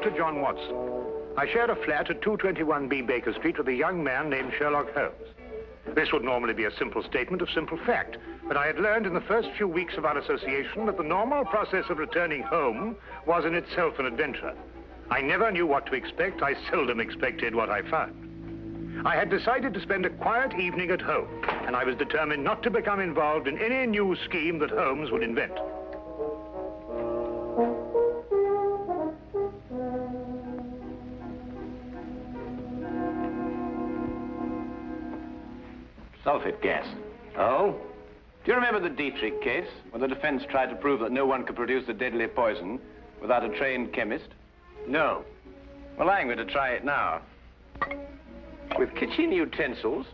Dr. John Watson. I shared a flat at 221B Baker Street with a young man named Sherlock Holmes. This would normally be a simple statement of simple fact, but I had learned in the first few weeks of our association that the normal process of returning home was in itself an adventure. I never knew what to expect. I seldom expected what I found. I had decided to spend a quiet evening at home, and I was determined not to become involved in any new scheme that Holmes would invent. Sulfate gas. Oh? Do you remember the Dietrich case, when the defense tried to prove that no one could produce a deadly poison without a trained chemist? No. Well, I'm going to try it now. With kitchen utensils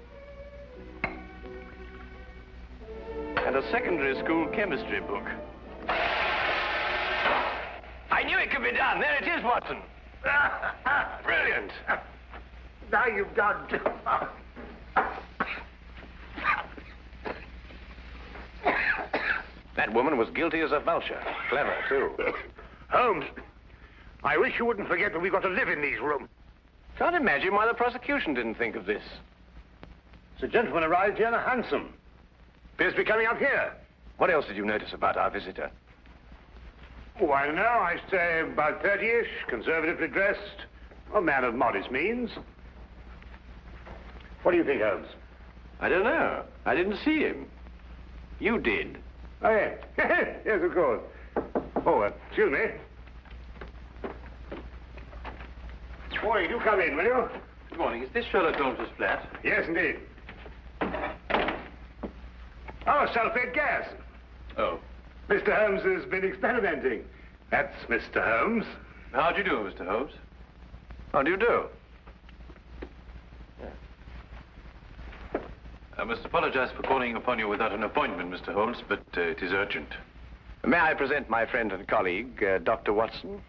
and a secondary school chemistry book. I knew it could be done. There it is, Watson. Brilliant. Now you've done. That woman was guilty as a vulture. Clever, too. Holmes, I wish you wouldn't forget that we've got to live in these rooms. Can't imagine why the prosecution didn't think of this. The gentleman arrived here in a hansom. Appears to be coming up here. What else did you notice about our visitor? Oh, I don't know. I say about 30-ish, conservatively dressed. A man of modest means. What do you think, Holmes? I don't know. I didn't see him. You did. Oh, yes. Yes, of course. Oh, excuse me. Boy, do come in, will you? Good morning. Is this Sherlock Holmes' flat? Yes, indeed. Oh, sulfate gas. Oh. Mr. Holmes has been experimenting. That's Mr. Holmes. How do you do, Mr. Holmes? How do you do? I must apologize for calling upon you without an appointment, Mr. Holmes, but it is urgent. May I present my friend and colleague, Dr. Watson?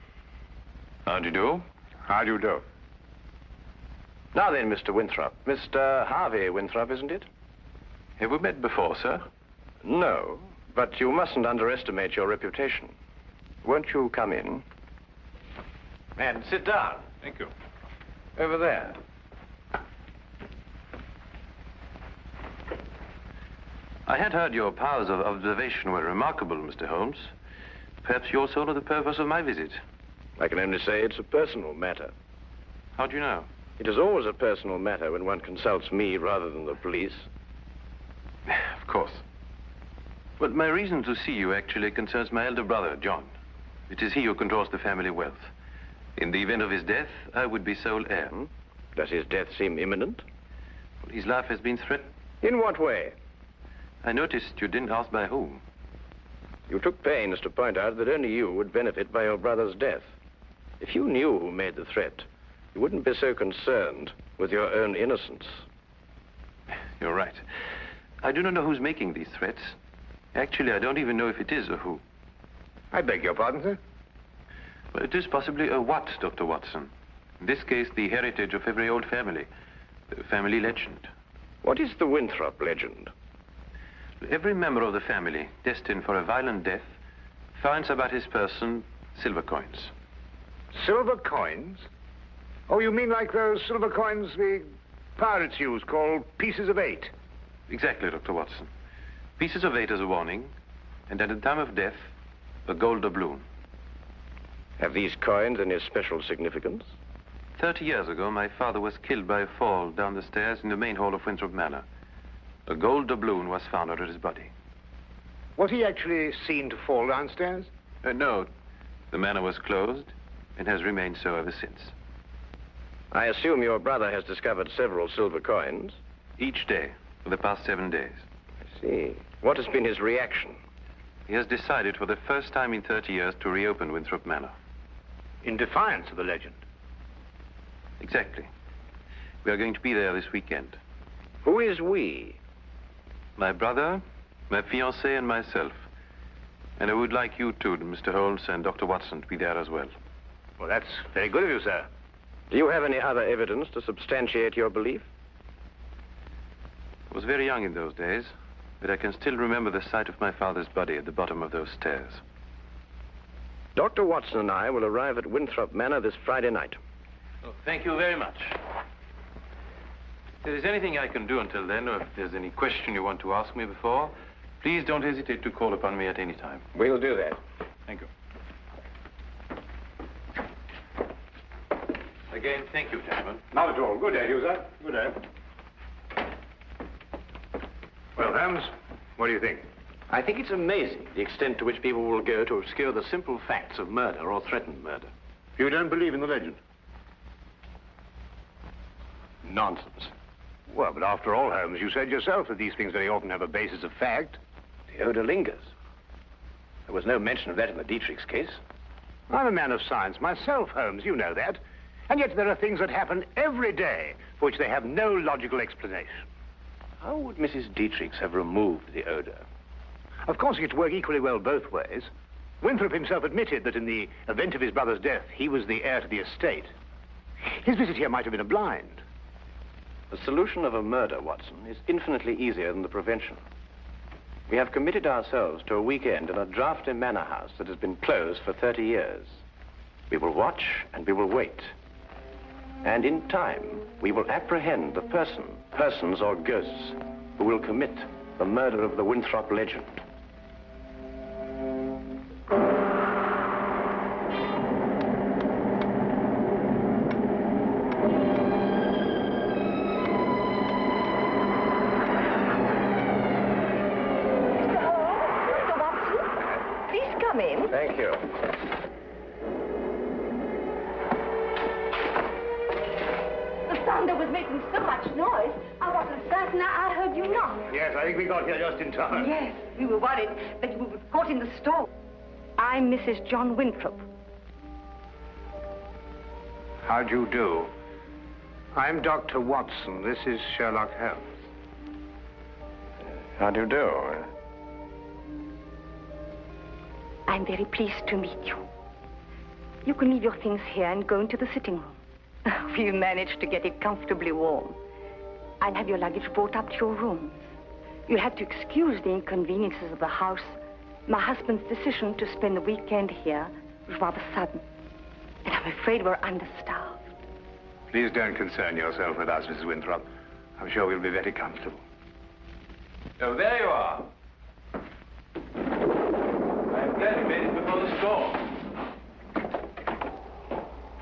How do you do? How do you do? Now then, Mr. Winthrop. Mr. Harvey Winthrop, isn't it? Have we met before, sir? No, but you mustn't underestimate your reputation. Won't you come in? And sit down. Thank you. Over there. I had heard your powers of observation were remarkable, Mr. Holmes. Perhaps you also know the purpose of my visit. I can only say it's a personal matter. How do you know? It is always a personal matter when one consults me rather than the police. Of course. But my reason to see you actually concerns my elder brother, John. It is he who controls the family wealth. In the event of his death, I would be sole heir. Does his death seem imminent? Well, his life has been threatened. In what way? I noticed you didn't ask by whom. You took pains to point out that only you would benefit by your brother's death. If you knew who made the threat, you wouldn't be so concerned with your own innocence. You're right. I do not know who's making these threats. Actually, I don't even know if it is a who. I beg your pardon, sir? Well, it is possibly a what, Dr. Watson. In this case, the heritage of every old family. The family legend. What is the Winthrop legend? Every member of the family destined for a violent death finds about his person silver coins. Silver coins? Oh, you mean like those silver coins the pirates use, called pieces of 8? Exactly, Dr. Watson. Pieces of 8 as a warning, and at the time of death, a gold doubloon. Have these coins any special significance? 30 years ago, my father was killed by a fall down the stairs in the main hall of Winthrop Manor. A gold doubloon was found under his body. Was he actually seen to fall downstairs? No. The manor was closed and has remained so ever since. I assume your brother has discovered several silver coins. Each day for the past 7 days. I see. What has been his reaction? He has decided for the first time in 30 years to reopen Winthrop Manor. In defiance of the legend? Exactly. We are going to be there this weekend. Who is we? My brother, my fiancée, and myself. And I would like you two, Mr. Holmes and Dr. Watson, to be there as well. Well, that's very good of you, sir. Do you have any other evidence to substantiate your belief? I was very young in those days, but I can still remember the sight of my father's body at the bottom of those stairs. Dr. Watson and I will arrive at Winthrop Manor this Friday night. Oh, thank you very much. If there is anything I can do until then, or if there's any question you want to ask me before, please don't hesitate to call upon me at any time. We'll do that. Thank you. Again, thank you, gentlemen. Not at all. Good day, you, sir. Good day. Well, Holmes, what do you think? I think it's amazing the extent to which people will go to obscure the simple facts of murder or threatened murder. You don't believe in the legend? Nonsense. Well, but after all, Holmes, you said yourself that these things very often have a basis of fact. The odor lingers. There was no mention of that in the Dietrich's case. I'm a man of science myself, Holmes, you know that. And yet there are things that happen every day for which they have no logical explanation. How would Mrs. Dietrich's have removed the odor? Of course, it could work equally well both ways. Winthrop himself admitted that in the event of his brother's death, he was the heir to the estate. His visit here might have been a blind. The solution of a murder, Watson, is infinitely easier than the prevention. We have committed ourselves to a weekend in a drafty manor house that has been closed for 30 years. We will watch and we will wait. And in time, we will apprehend the persons or ghosts, who will commit the murder of the Winthrop legend. Thank you. The thunder was making so much noise, I wasn't certain I heard you knock. Yes, I think we got here just in time. Yes, we were worried that you were caught in the storm. I'm Mrs. John Winthrop. How do you do? I'm Dr. Watson. This is Sherlock Holmes. How do you do? I'm very pleased to meet you. You can leave your things here and go into the sitting room. We've managed to get it comfortably warm. I'll have your luggage brought up to your rooms. You'll have to excuse the inconveniences of the house. My husband's decision to spend the weekend here was rather sudden. And I'm afraid we're understaffed. Please don't concern yourself with us, Mrs. Winthrop. I'm sure we'll be very comfortable. Oh, there you are. I'm glad you made it before the storm.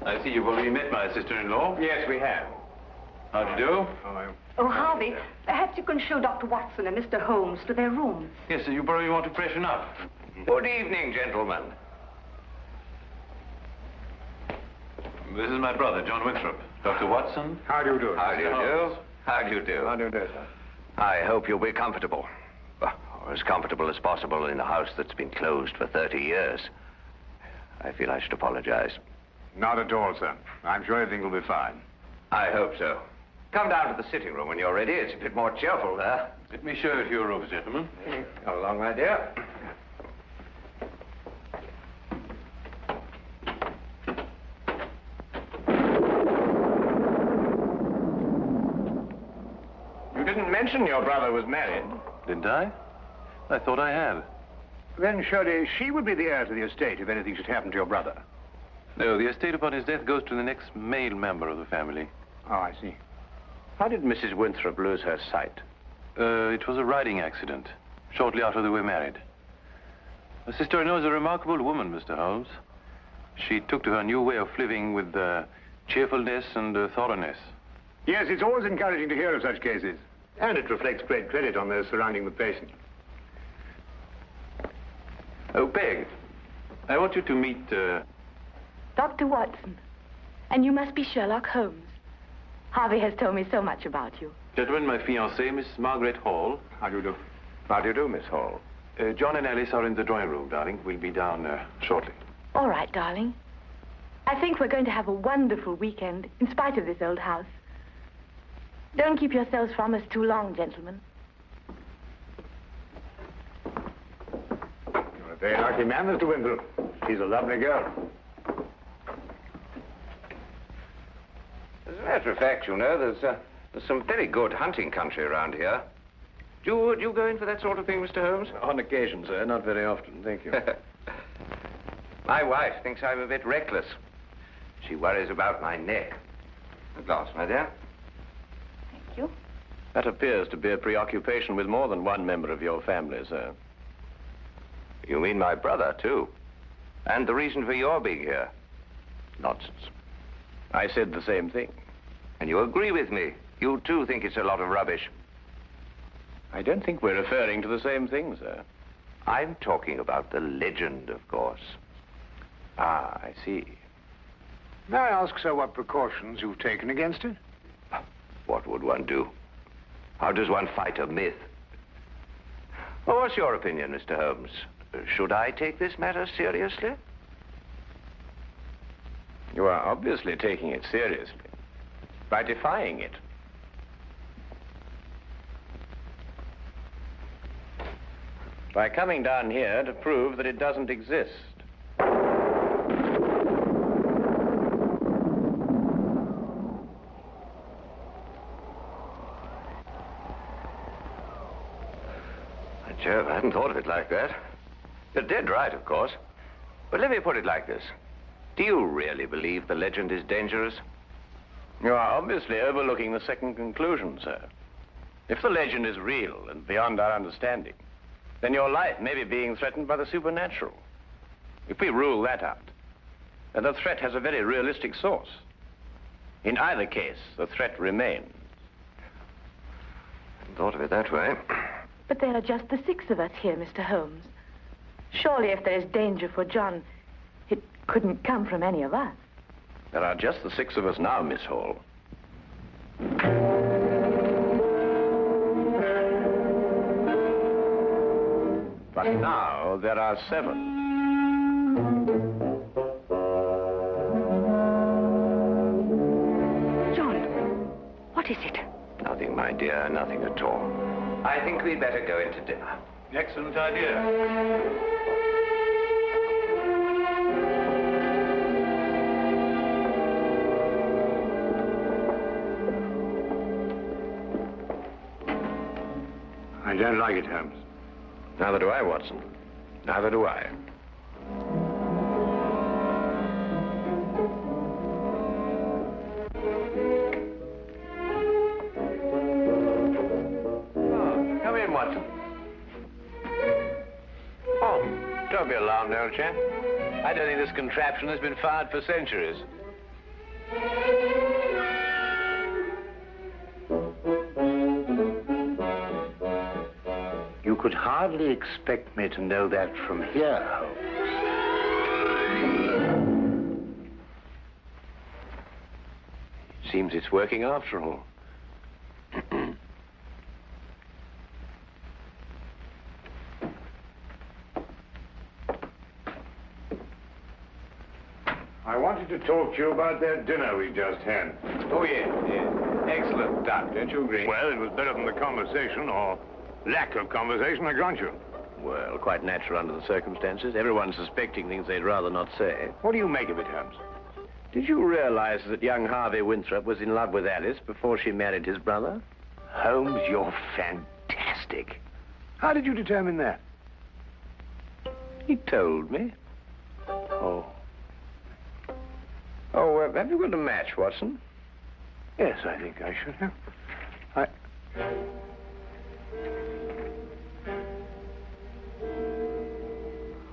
I see you've already met my sister-in-law. Yes, we have. How do you do? Oh, Harvey, perhaps you can show Dr. Watson and Mr. Holmes to their rooms. Yes, sir, you probably want to freshen up. Good evening, gentlemen. This is my brother, John Winthrop. Dr. Watson. How do you do? How do you do? How do you do? How do you do, sir? I hope you'll be comfortable. Or as comfortable as possible in a house that's been closed for 30 years. I feel I should apologize. Not at all, sir. I'm sure everything will be fine. I hope so. Come down to the sitting room when you're ready. It's a bit more cheerful there. Let me show you to your rooms, gentlemen. Come along, my dear. You didn't mention your brother was married. Didn't I? I thought I had. Then surely she would be the heir to the estate if anything should happen to your brother. No, the estate upon his death goes to the next male member of the family. Oh, I see. How did Mrs. Winthrop lose her sight? It was a riding accident, shortly after they were married. My sister-in-law is a remarkable woman, Mr. Holmes. She took to her new way of living with cheerfulness and thoroughness. Yes, it's always encouraging to hear of such cases. And it reflects great credit on those surrounding the patient. Oh, Peg, I want you to meet... Dr. Watson. And you must be Sherlock Holmes. Harvey has told me so much about you. Gentlemen, my fiancée, Miss Margaret Hall. How do you do? How do you do, Miss Hall? John and Alice are in the drawing room, darling. We'll be down shortly. All right, darling. I think we're going to have a wonderful weekend, in spite of this old house. Don't keep yourselves from us too long, gentlemen. You're a very lucky man, Mr. Winthrop. She's a lovely girl. As a matter of fact, you know, there's some very good hunting country around here. Do you go in for that sort of thing, Mr. Holmes? On occasion, sir. Not very often. Thank you. My wife thinks I'm a bit reckless. She worries about my neck. A glass, my dear. Thank you. That appears to be a preoccupation with more than one member of your family, sir. You mean my brother, too? And the reason for your being here? Nonsense. I said the same thing. And you agree with me? You, too, think it's a lot of rubbish? I don't think we're referring to the same thing, sir. I'm talking about the legend, of course. Ah, I see. May I ask, sir, what precautions you've taken against it? What would one do? How does one fight a myth? Well, what's your opinion, Mr. Holmes? Should I take this matter seriously? You are obviously taking it seriously by defying it. By coming down here to prove that it doesn't exist. Jove, I hadn't thought of it like that. You're dead right, of course. But let me put it like this. Do you really believe the legend is dangerous? You are obviously overlooking the second conclusion, sir. If the legend is real and beyond our understanding, then your life may be being threatened by the supernatural. If we rule that out, then the threat has a very realistic source. In either case, the threat remains. Hadn't thought of it that way. But there are just the 6 of us here, Mr. Holmes. Surely if there is danger for John, it couldn't come from any of us. There are just the 6 of us now, Miss Hall. But now there are 7. John, what is it? Nothing, my dear, nothing at all. I think we'd better go into dinner. Excellent idea. I don't like it, Holmes. Neither do I, Watson. Neither do I. Oh, come in, Watson. Oh, don't be alarmed, old chap. I don't think this contraption has been fired for centuries. You could hardly expect me to know that from here, Holmes. Seems it's working after all. I wanted to talk to you about that dinner we just had. Oh, yes, yes. Excellent, Doc. Don't you agree? Well, it was better than the conversation, or lack of conversation, I grant you. Well, quite natural under the circumstances. Everyone suspecting things they'd rather not say. What do you make of it, Holmes? Did you realize that young Harvey Winthrop was in love with Alice before she married his brother? Holmes, you're fantastic. How did you determine that? He told me. Oh. Oh, have you got a match, Watson? Yes, I think I should have.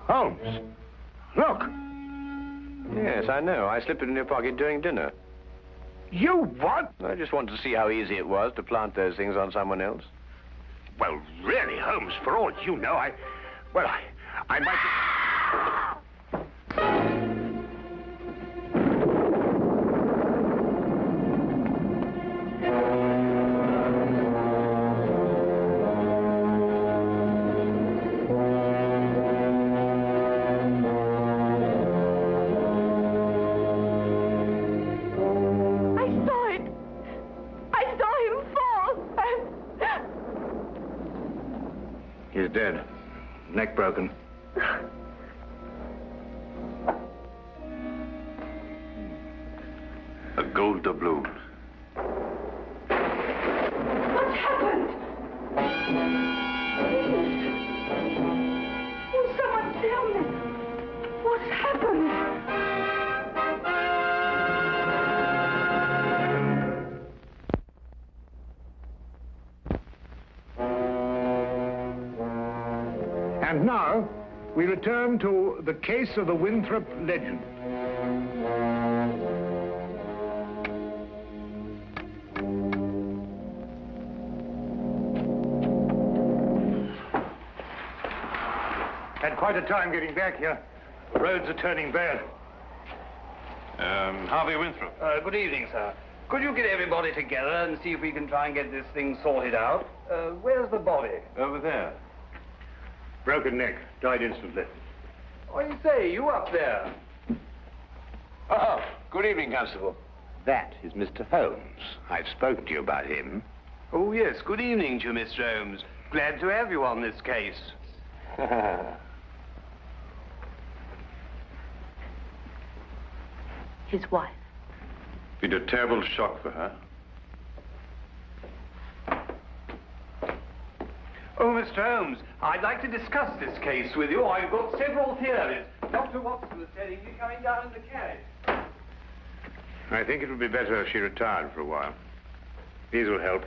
Holmes, look. Yes, I know. I slipped it in your pocket during dinner. You what? I just wanted to see how easy it was to plant those things on someone else. Well, really, Holmes, for all you know, I might... He's dead. Neck broken. A gold doubloon. What's happened? Will someone tell me? What's happened? And now, we return to the case of the Winthrop legend. Had quite a time getting back here. The roads are turning bad. Harvey Winthrop. Good evening, sir. Could you get everybody together and see if we can try and get this thing sorted out? Where's the body? Over there. Broken neck. Died instantly. What do you say? You up there? Oh, good evening, Constable. That is Mr. Holmes. I've spoken to you about him. Oh, yes. Good evening to you, Mr. Holmes. Glad to have you on this case. His wife. Been a terrible shock for her. Oh, Mr. Holmes, I'd like to discuss this case with you. I've got several theories. Dr. Watson was telling me coming down in the carriage. I think it would be better if she retired for a while. These will help.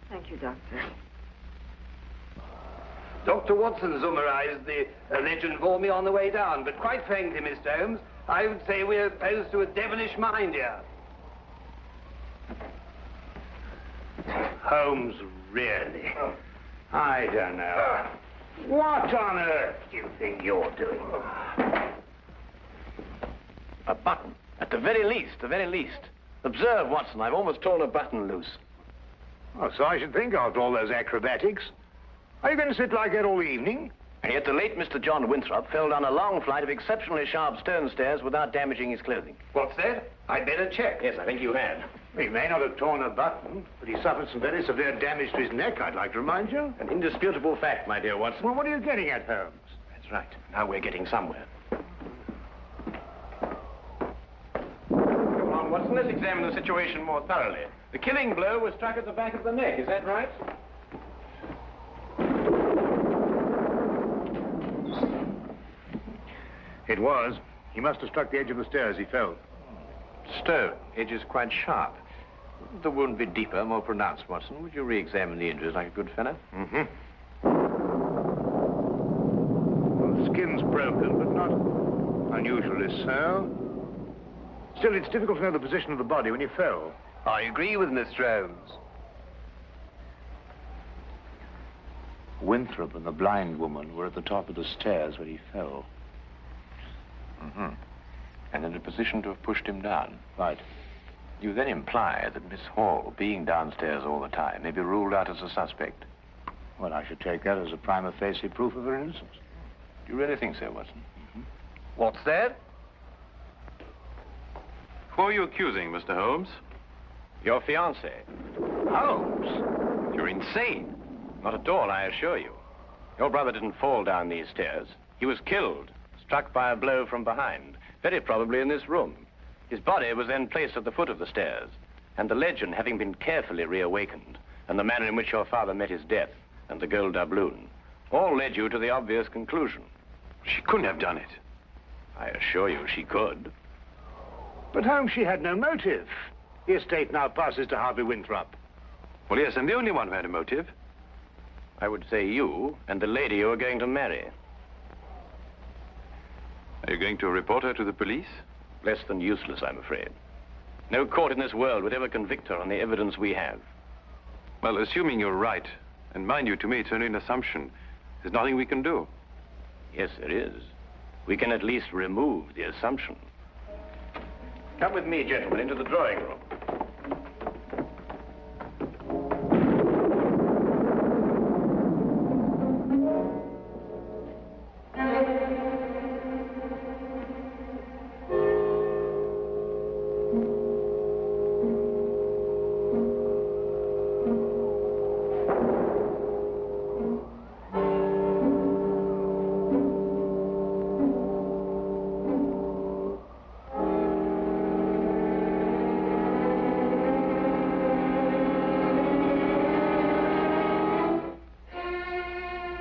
Thank you, Doctor. Dr. Watson summarized the legend for me on the way down, but quite frankly, Mr. Holmes, I would say we're opposed to a devilish mind here. Holmes, really? I don't know. What on earth do you think you're doing? A button. At the very least. Observe, Watson, I've almost torn a button loose. Oh, so I should think after all those acrobatics. Are you going to sit like that all evening? And yet the late Mr. John Winthrop fell down a long flight of exceptionally sharp stone stairs without damaging his clothing. What's that? I'd better check. Yes, I think you had. He may not have torn a button, but he suffered some very severe damage to his neck, I'd like to remind you. An indisputable fact, my dear Watson. Well, what are you getting at, Holmes? That's right. Now we're getting somewhere. Come on, Watson, let's examine the situation more thoroughly. The killing blow was struck at the back of the neck, is that right? It was. He must have struck the edge of the stairs. He fell. Stone. Edge is quite sharp. The wound be deeper, more pronounced, Watson. Would you re-examine the injuries like a good fellow? Mm-hmm. Well, the skin's broken, but not unusually so. Still, it's difficult to know the position of the body when he fell. I agree with Mr. Holmes. Winthrop and the blind woman were at the top of the stairs when he fell. Mm-hmm. And in a position to have pushed him down. Right. You then imply that Miss Hall, being downstairs all the time, may be ruled out as a suspect. Well, I should take that as a prima facie proof of her innocence. Do you really think so, Watson? Mm-hmm. What's that? Who are you accusing, Mr. Holmes? Your fiancée. Holmes? You're insane. Not at all, I assure you. Your brother didn't fall down these stairs. He was killed, struck by a blow from behind, very probably in this room. His body was then placed at the foot of the stairs, and the legend having been carefully reawakened, and the manner in which your father met his death, and the gold doubloon, all led you to the obvious conclusion. She couldn't have done it. I assure you she could. But Holmes, she had no motive. The estate now passes to Harvey Winthrop. Well, yes, I'm the only one who had a motive. I would say you and the lady you are going to marry. Are you going to report her to the police? Less than useless, I'm afraid. No court in this world would ever convict her on the evidence we have. Well, assuming you're right, and mind you, to me, it's only an assumption, there's nothing we can do. Yes, there is. We can at least remove the assumption. Come with me, gentlemen, into the drawing room.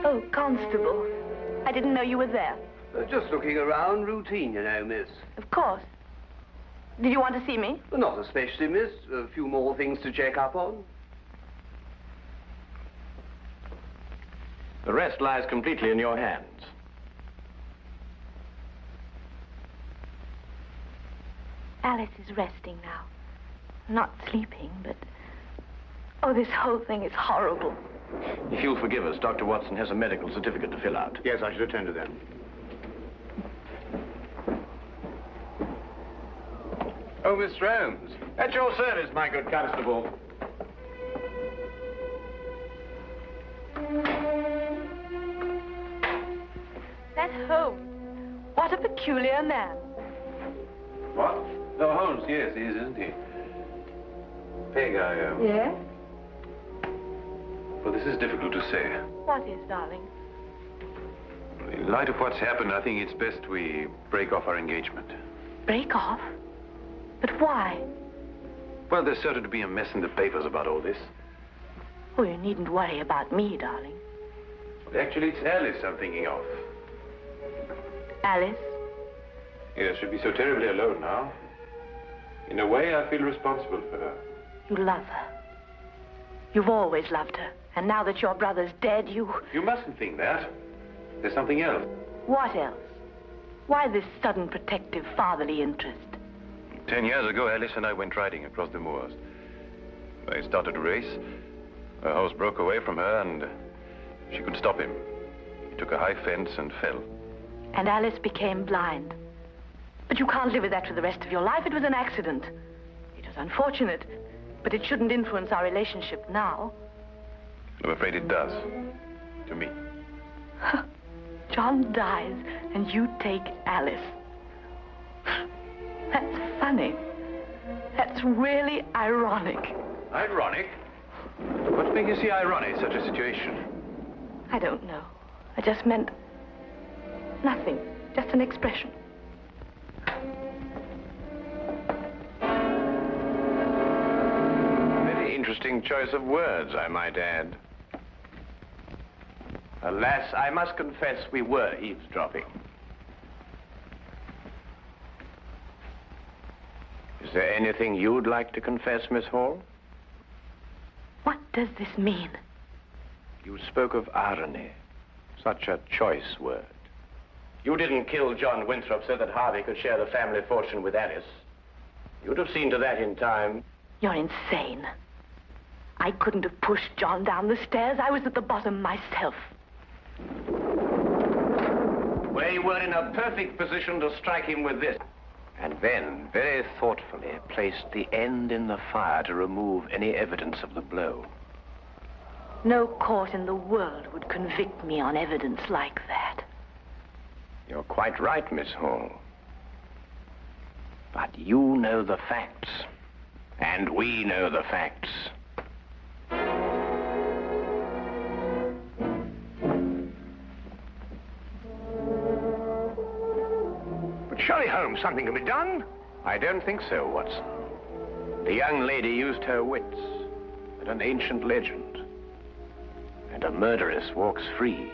Oh, Constable. I didn't know you were there. Just looking around, routine, you know, miss. Of course. Did you want to see me? Not especially, miss. A few more things to check up on. The rest lies completely in your hands. Alice is resting now. Not sleeping, but... Oh, this whole thing is horrible. If you'll forgive us, Dr. Watson has a medical certificate to fill out. Yes, I should attend to that. Oh, Mr. Holmes. At your service, my good constable. That Holmes. What a peculiar man. What? Oh, Holmes, yes, he is, isn't he? Peg, Yes? Well, this is difficult to say. What is, darling? In light of what's happened, I think it's best we break off our engagement. Break off? But why? Well, there's certain to be a mess in the papers about all this. Oh, you needn't worry about me, darling. Well, actually, it's Alice I'm thinking of. Alice? Yes, she'll be so terribly alone now. In a way, I feel responsible for her. You love her. You've always loved her. And now that your brother's dead, you... You mustn't think that. There's something else. What else? Why this sudden protective fatherly interest? 10 years ago, Alice and I went riding across the moors. I started a race. Her horse broke away from her, and she couldn't stop him. He took a high fence and fell. And Alice became blind. But you can't live with that for the rest of your life. It was an accident. It was unfortunate, but it shouldn't influence our relationship now. I'm afraid it does. To me. John dies, and you take Alice. That's funny. That's really ironic. Ironic? What makes you see irony in such a situation? I don't know. I just meant nothing. Just an expression. Very interesting choice of words, I might add. Alas, I must confess we were eavesdropping. Is there anything you'd like to confess, Miss Hall? What does this mean? You spoke of irony. Such a choice word. You didn't kill John Winthrop so that Harvey could share the family fortune with Alice. You'd have seen to that in time. You're insane. I couldn't have pushed John down the stairs. I was at the bottom myself. We were in a perfect position to strike him with this. And then, very thoughtfully, placed the end in the fire to remove any evidence of the blow. No court in the world would convict me on evidence like that. You're quite right, Miss Hall. But you know the facts. And we know the facts. But surely, Holmes, something can be done. I don't think so, Watson. The young lady used her wits, and an ancient legend. And a murderess walks free.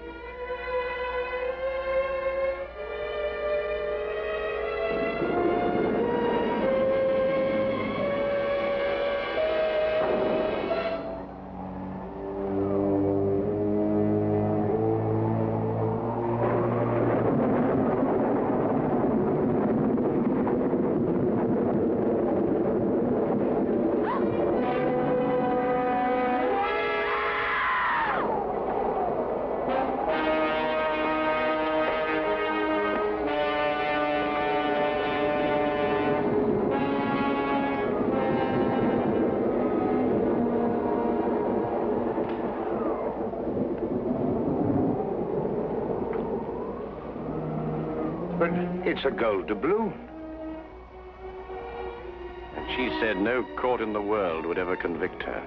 But it's a gold doubloon. And she said no court in the world would ever convict her.